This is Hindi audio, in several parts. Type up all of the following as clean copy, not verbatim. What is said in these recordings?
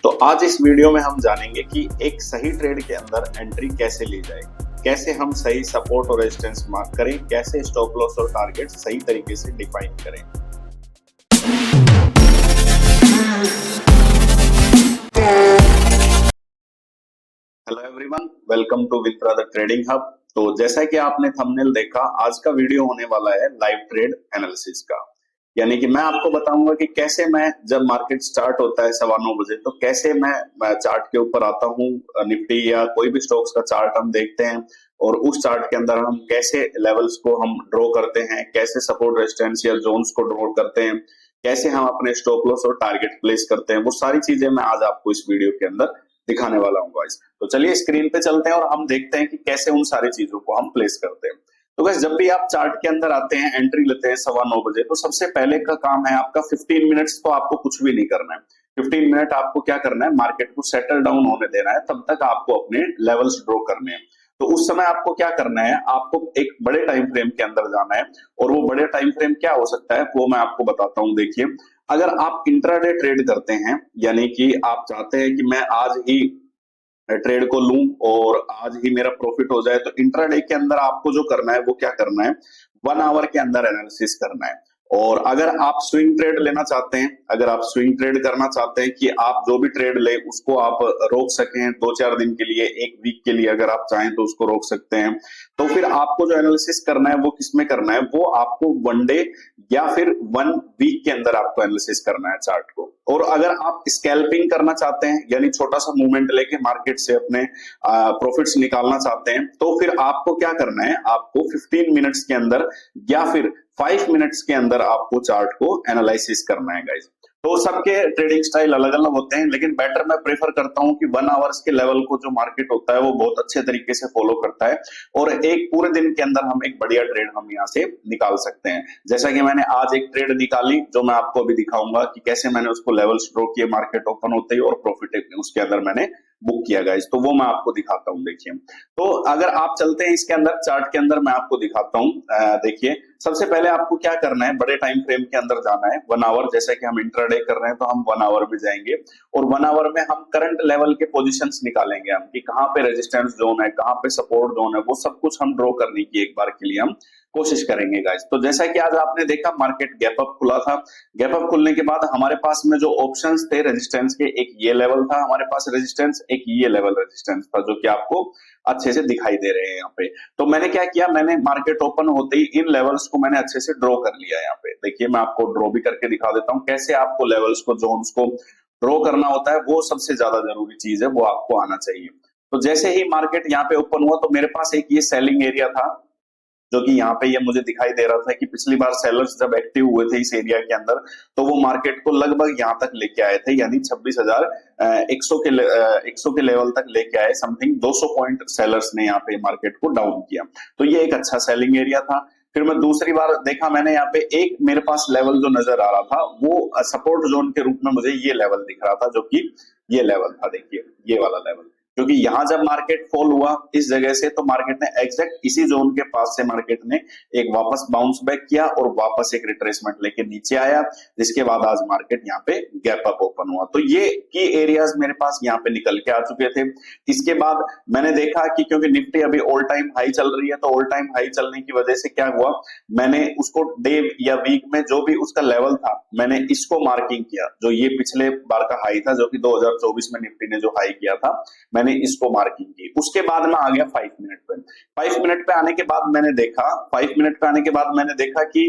तो आज इस वीडियो में हम जानेंगे कि एक सही ट्रेड के अंदर एंट्री कैसे ली जाए, कैसे हम सही सपोर्ट और रेजिस्टेंस मार्क करें, कैसे स्टॉप लॉस और टारगेट सही तरीके से डिफाइन करें। Hello everyone, welcome to with brother trading hub. तो जैसा कि आपने थंबनेल देखा, आज का वीडियो होने वाला है लाइव ट्रेड एनालिसिस का। यानी कि मैं आपको बताऊंगा कि कैसे मैं जब मार्केट स्टार्ट होता है 9:15 बजे तो कैसे मैं चार्ट के ऊपर आता हूँ, निफ्टी या कोई भी स्टॉक्स का चार्ट हम देखते हैं और उस चार्ट के अंदर हम कैसे लेवल्स को हम ड्रॉ करते हैं, कैसे सपोर्ट रेजिस्टेंस या जोन्स को ड्रॉ करते हैं, कैसे हम अपने स्टॉप लॉस और टारगेट प्लेस करते हैं। वो सारी चीजें मैं आज आपको इस वीडियो के अंदर दिखाने वाला हूँ गाइस। तो चलिए स्क्रीन पे चलते हैं और हम देखते हैं कि कैसे उन सारी चीजों को हम प्लेस करते हैं। तो गाइस, जब भी आप चार्ट के अंदर आते हैं, एंट्री लेते हैं 9:15 बजे, तो सबसे पहले का काम है आपका 15 मिनट्स तो आपको कुछ भी नहीं करना है। 15 मिनट आपको क्या करना है, मार्केट को सेटल डाउन होने देना है, तब तक आपको अपने लेवल्स ड्रॉ करने हैं। तो उस समय आपको क्या करना है, आपको एक बड़े टाइम फ्रेम के अंदर जाना है और वो बड़े टाइम फ्रेम क्या हो सकता है वो मैं आपको बताता हूँ। देखिए, अगर आप इंट्राडे ट्रेड करते हैं, यानी कि आप चाहते हैं कि मैं आज ही ट्रेड को लूं और आज ही मेरा प्रॉफिट हो जाए, तो इंट्राडे के अंदर आपको जो करना है वो क्या करना है, 1 आवर के अंदर एनालिसिस करना है। और अगर आप स्विंग ट्रेड लेना चाहते हैं, अगर आप स्विंग ट्रेड करना चाहते हैं कि आप जो भी ट्रेड ले उसको आप रोक सकें 2-4 दिन के लिए, 1 वीक के लिए अगर आप चाहें तो उसको रोक सकते हैं, तो फिर आपको जो एनालिसिस करना है वो किसमें करना है, वो आपको 1 डे या फिर 1 वीक के अंदर आपको एनालिसिस करना है चार्ट को। और अगर आप स्कैल्पिंग करना चाहते हैं, यानी छोटा सा मूवमेंट लेके मार्केट से अपने प्रॉफिट्स निकालना चाहते हैं, तो फिर आपको क्या करना है, आपको 15 मिनट्स के अंदर या फिर 5 मिनट्स के अंदर आपको चार्ट को एनालिसिस करना है गाइस। तो सबके ट्रेडिंग स्टाइल अलग अलग होते हैं, लेकिन बेटर मैं प्रेफर करता हूं कि 1 आवर्स के लेवल को जो मार्केट होता है वो बहुत अच्छे तरीके से फॉलो करता है और एक पूरे दिन के अंदर हम एक बढ़िया ट्रेड हम यहाँ से निकाल सकते हैं। जैसा कि मैंने आज एक ट्रेड निकाली जो मैं आपको अभी दिखाऊंगा कि कैसे मैंने उसको लेवल्स ड्रॉ किए मार्केट ओपन होते ही और प्रॉफिट उसके अंदर मैंने बुक किया गाइस। तो वो मैं आपको दिखाता हूँ। देखिए, तो अगर आप चलते हैं इसके अंदर, चार्ट के अंदर मैं आपको दिखाता हूँ। देखिए, सबसे पहले आपको क्या करना है, बड़े टाइम फ्रेम के अंदर जाना है। 1 आवर, जैसे कि हम इंट्राडे कर रहे हैं तो हम 1 आवर में जाएंगे और 1 आवर में हम करंट लेवल के पोजीशंस निकालेंगे हम कि कहाँ पे रेजिस्टेंस जोन है, कहाँ पे सपोर्ट जोन है, वो सब कुछ हम ड्रॉ करने की एक बार के लिए हम कोशिश करेंगे गाइस। तो जैसा कि आज आपने देखा, मार्केट गैप अप खुला था। गैप अप खुलने के बाद हमारे पास में जो ऑप्शंस थे रेजिस्टेंस के, एक ये लेवल था हमारे पास रेजिस्टेंस, एक ये लेवल रेजिस्टेंस था, जो कि आपको अच्छे से दिखाई दे रहे हैं यहाँ पे। तो मैंने क्या किया, मैंने मार्केट ओपन होते ही इन लेवल्स को मैंने अच्छे से ड्रॉ कर लिया। यहाँ पे देखिए, मैं आपको ड्रॉ भी करके दिखा देता हूँ कैसे आपको लेवल्स को, जोन्स को ड्रॉ करना होता है। वो सबसे ज्यादा जरूरी चीज है, वो आपको आना चाहिए। तो जैसे ही मार्केट यहाँ पे ओपन हुआ तो मेरे पास एक ये सेलिंग एरिया था, जो कि यहाँ पे ये मुझे दिखाई दे रहा था कि पिछली बार सेलर्स जब एक्टिव हुए थे इस एरिया के अंदर तो वो मार्केट को लगभग यहाँ तक लेके आए थे, यानी 26,100 के लेवल तक लेके आए। समथिंग 200 पॉइंट सेलर्स ने यहाँ पे मार्केट को डाउन किया, तो ये एक अच्छा सेलिंग एरिया था। फिर मैं दूसरी बार देखा, मैंने यहाँ पे एक मेरे पास लेवल जो नजर आ रहा था वो सपोर्ट जोन के रूप में मुझे ये लेवल दिख रहा था, जो कि ये लेवल था। देखिए, ये वाला लेवल, क्योंकि यहां जब मार्केट फॉल हुआ इस जगह से तो मार्केट ने एग्जैक्ट इसी जोन के पास से मार्केट ने एक वापस बाउंस बैक किया और वापस एक रिट्रेसमेंट लेके नीचे आया, जिसके बाद आज मार्केट यहाँ पे गैप अप ओपन हुआ। तो ये की एरियाज मेरे पास यहाँ पे निकल के आ चुके थे। इसके बाद मैंने देखा कि क्योंकि निफ्टी अभी ऑल टाइम हाई चल रही है, तो ऑल टाइम हाई चलने की वजह से क्या हुआ, मैंने उसको डे या वीक में जो भी उसका लेवल था मैंने इसको मार्किंग किया, जो ये पिछले बार का हाई था, जो कि 2024 में निफ्टी ने जो हाई किया था, मैंने इसको मार्किंग की। उसके बाद मैं आ गया 5 मिनट पे। 5 मिनट पे आने के बाद मैंने देखा, 5 मिनट पे आने के बाद मैंने देखा कि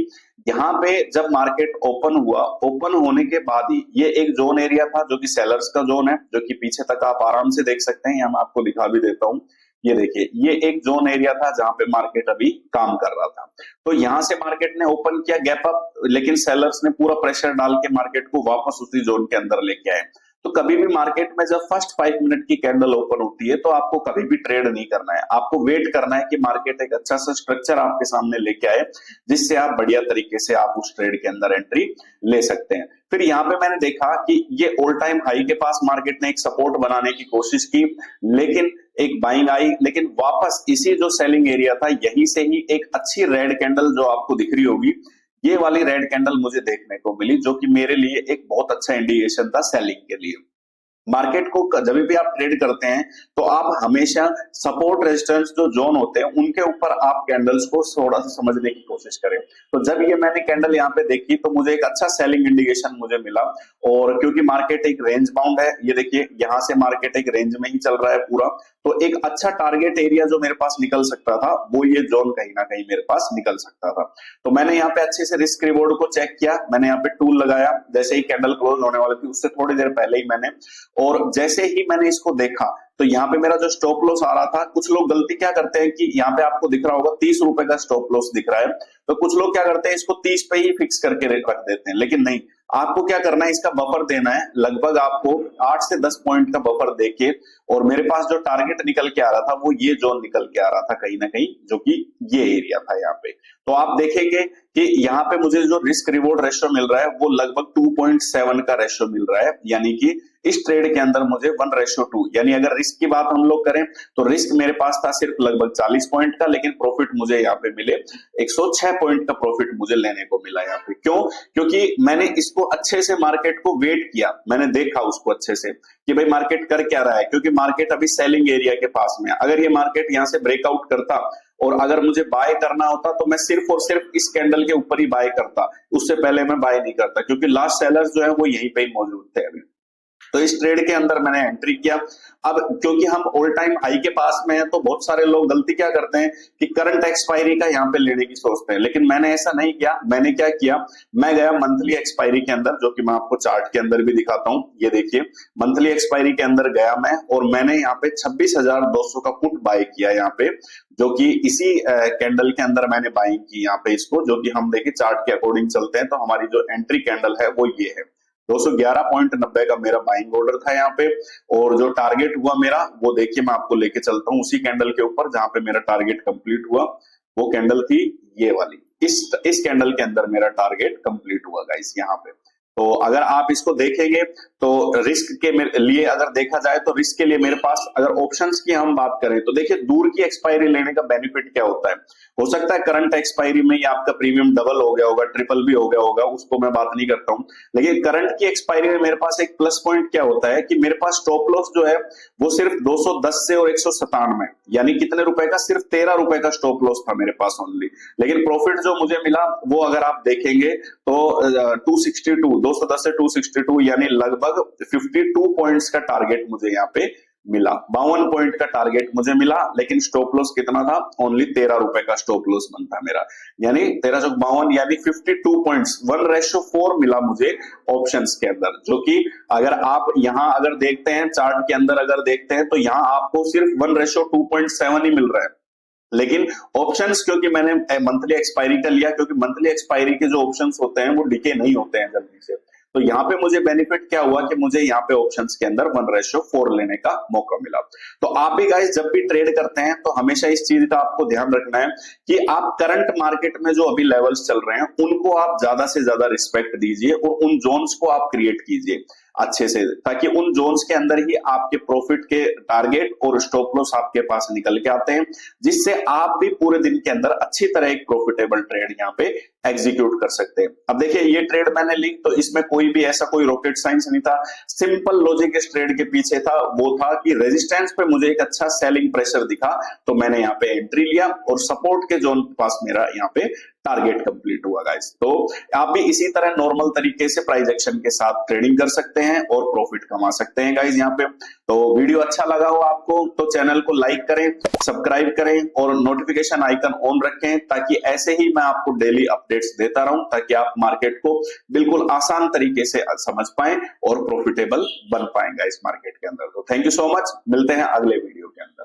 यहाँ पे जब मार्केट ओपन हुआ, ओपन होने के बाद ही ये एक जोन एरिया था जो कि सेलर्स का जोन है, जो कि पीछे तक आप आराम से देख सकते हैं। यहाँ मैं आपको दिखा भी देता हूँ। ये देखिए, ये एक जोन एरिया था जहां पे मार्केट अभी काम कर रहा था। तो यहां से मार्केट ने ओपन किया गैप अप, लेकिन सेलर्स ने पूरा प्रेशर डाल के मार्केट को वापस उसी जोन के अंदर लेके आए। तो कभी भी मार्केट में जब फर्स्ट 5 मिनट की कैंडल ओपन होती है तो आपको कभी भी ट्रेड नहीं करना है, आपको वेट करना है कि मार्केट एक अच्छा सा स्ट्रक्चर आपके सामने लेके आए, जिससे आप बढ़िया तरीके से आप उस ट्रेड के अंदर एंट्री ले सकते हैं। फिर यहाँ पे मैंने देखा कि ये ऑल टाइम हाई के पास मार्केट ने एक सपोर्ट बनाने की कोशिश की, लेकिन एक बाइंग आई, लेकिन वापस इसी जो सेलिंग एरिया था यहीं से ही एक अच्छी रेड कैंडल जो आपको दिख रही होगी, ये वाली रेड कैंडल मुझे देखने को मिली, जो कि मेरे लिए एक बहुत अच्छा इंडिकेशन था सेलिंग के लिए। मार्केट को जब भी आप ट्रेड करते हैं तो आप हमेशा सपोर्ट रेजिस्टेंस जो जोन होते हैं उनके ऊपर आप कैंडल्स को थोड़ा सा समझने की कोशिश करें। तो जब ये मैंने कैंडल यहाँ पे देखी तो मुझे एक अच्छा सेलिंग इंडिकेशन मुझे मिला, और क्योंकि मार्केट एक रेंज बाउंड है, ये देखिए यहाँ से मार्केट एक रेंज में ही चल रहा है पूरा, तो एक अच्छा टारगेट एरिया जो मेरे पास निकल सकता था वो ये जोन कहीं ना कहीं मेरे पास निकल सकता था। तो मैंने यहाँ पे अच्छे से रिस्क रिवॉर्ड को चेक किया, मैंने यहाँ पे टूल लगाया, जैसे ही कैंडल क्लोज होने वाली थी उससे थोड़ी देर पहले ही मैंने, और जैसे ही मैंने इसको देखा तो यहाँ पे मेरा जो स्टॉप लॉस आ रहा था, कुछ लोग गलती क्या करते हैं कि यहाँ पे आपको दिख रहा होगा 30 रुपए का स्टॉप लॉस दिख रहा है, तो कुछ लोग क्या करते हैं इसको 30 पे ही फिक्स करके रख देते हैं, लेकिन नहीं, आपको क्या करना है, इसका बफर देना है, लगभग आपको 8 से 10 पॉइंट का बफर देके, और मेरे पास जो टारगेट निकल के आ रहा था वो ये जोन निकल के आ रहा था कहीं ना कहीं, जो कि ये एरिया था यहाँ पे। तो आप देखेंगे कि यहाँ पे मुझे जो रिस्क रिवॉर्ड रेशियो मिल रहा है वो लगभग 2.7 का रेशियो मिल रहा है, यानी कि इस ट्रेड के अंदर मुझे 1:2, यानी अगर रिस्क की बात हम लोग करें तो रिस्क मेरे पास था सिर्फ लगभग 40 पॉइंट का, लेकिन प्रॉफिट मुझे यहाँ पे मिले 106 पॉइंट का प्रॉफिट मुझे लेने को मिला यहाँ पे। क्यों? क्योंकि मैंने इसको अच्छे से मार्केट को वेट किया, मैंने देखा उसको अच्छे से कि भाई मार्केट कर क्या रहा है, क्योंकि मार्केट अभी सेलिंग एरिया के पास में, अगर ये मार्केट यहाँ से ब्रेकआउट करता और अगर मुझे बाय करना होता तो मैं सिर्फ और सिर्फ इस कैंडल के ऊपर ही बाय करता, उससे पहले मैं बाय नहीं करता, क्योंकि लास्ट सेलर्स जो है वो यहीं पे ही मौजूद थे अभी। तो इस ट्रेड के अंदर मैंने एंट्री किया। अब क्योंकि हम ऑल टाइम हाई के पास में हैं तो बहुत सारे लोग गलती क्या करते हैं कि करंट एक्सपायरी का यहाँ पे लेने की सोचते हैं, लेकिन मैंने ऐसा नहीं किया। मैंने क्या किया, मैं गया मंथली एक्सपायरी के अंदर, जो कि मैं आपको चार्ट के अंदर भी दिखाता हूँ, ये देखिए मंथली एक्सपायरी के अंदर गया मैं, और मैंने यहाँ पे 26,200 का पुट बाय किया यहाँ पे, जो कि इसी कैंडल के अंदर मैंने बाइंग की यहाँ पे इसको, जो कि हम देखिए चार्ट के अकॉर्डिंग चलते हैं तो हमारी जो एंट्री कैंडल है वो ये है। 211.90 का मेरा बाइंग ऑर्डर था यहाँ पे, और जो टारगेट हुआ मेरा वो देखिए मैं आपको लेके चलता हूँ उसी कैंडल के ऊपर जहां पे मेरा टारगेट कंप्लीट हुआ। वो कैंडल थी ये वाली, इस कैंडल के अंदर मेरा टारगेट कंप्लीट हुआ गाइस यहाँ पे। तो अगर आप इसको देखेंगे तो रिस्क के लिए अगर देखा जाए तो रिस्क के लिए मेरे पास अगर ऑप्शंस की हम बात करें तो देखिए दूर की एक्सपायरी लेने का बेनिफिट क्या होता है, हो सकता है करंट एक्सपायरी में या आपका प्रीमियम डबल हो गया होगा, ट्रिपल भी हो गया होगा, उसको मैं बात नहीं करता हूं, लेकिन करंट की एक्सपायरी में मेरे पास एक प्लस पॉइंट क्या होता है कि मेरे पास स्टॉप लॉस जो है वो सिर्फ 210 से और 197, यानी कितने रुपए का, सिर्फ 13 रुपए का स्टॉप लॉस था मेरे पास ओनली, लेकिन प्रॉफिट जो मुझे मिला वो अगर आप देखेंगे तो 210 से 262, यानी लगभग 52 पॉइंट्स का टारगेट मुझे यहाँ पे मिला, 52 पॉइंट का टारगेट मुझे मिला, लेकिन स्टॉप लॉस कितना था, ओनली 13 रुपए का स्टॉप लॉस बनता मेरा, यानी 1352 यानी 52 पॉइंट्स, 1:4 मिला मुझे ऑप्शंस के अंदर, जो कि अगर आप यहां अगर देखते हैं चार्ट के अंदर अगर देखते हैं तो यहां आपको सिर्फ 1:2.7 ही मिल रहा है, लेकिन ऑप्शंस क्योंकि मैंने मंथली एक्सपायरी का लिया, क्योंकि मंथली एक्सपायरी के जो ऑप्शंस होते हैं वो डिके नहीं होते हैं जल्दी से, तो यहाँ पे मुझे बेनिफिट क्या हुआ कि मुझे यहाँ पे ऑप्शंस के अंदर 1:4 लेने का मौका मिला। तो आप भी गाइस जब भी ट्रेड करते हैं तो हमेशा इस चीज का आपको ध्यान रखना है कि आप करंट मार्केट में जो अभी लेवल्स चल रहे हैं उनको आप ज्यादा से ज्यादा रिस्पेक्ट दीजिए और उन जोन्स को आप क्रिएट कीजिए अच्छे से, ताकि उन जोन्स के अंदर ही आपके प्रॉफिट के टारगेट और स्टॉप लॉस आपके पास निकल के आते हैं, जिससे आप भी पूरे दिन के अंदर अच्छी तरह एक प्रॉफिटेबल ट्रेड यहाँ पे एग्जीक्यूट कर सकते हैं। अब देखिए ये ट्रेड मैंने ली तो इसमें कोई भी ऐसा कोई रॉकेट साइंस नहीं था, सिंपल लॉजिक इस ट्रेड के पीछे था, वो था कि रेजिस्टेंस पे मुझे एक अच्छा सेलिंग प्रेशर दिखा तो मैंने यहाँ पे एंट्री लिया और सपोर्ट के जोन के पास मेरा यहाँ पे टारगेट कंप्लीट हुआ गाइस। तो आप भी इसी तरह नॉर्मल तरीके से प्राइस एक्शन के साथ ट्रेडिंग कर सकते हैं और प्रॉफिट कमा सकते हैं गाइस यहाँ पे। तो वीडियो अच्छा लगा हो आपको तो चैनल को लाइक करें, सब्सक्राइब करें और नोटिफिकेशन आइकन ऑन रखें, ताकि ऐसे ही मैं आपको डेली अपडेट्स देता रहूं, ताकि आप मार्केट को बिल्कुल आसान तरीके से समझ पाएं और प्रॉफिटेबल बन पाएंगे इस मार्केट के अंदर। तो थैंक यू सो मच, मिलते हैं अगले वीडियो के अंदर।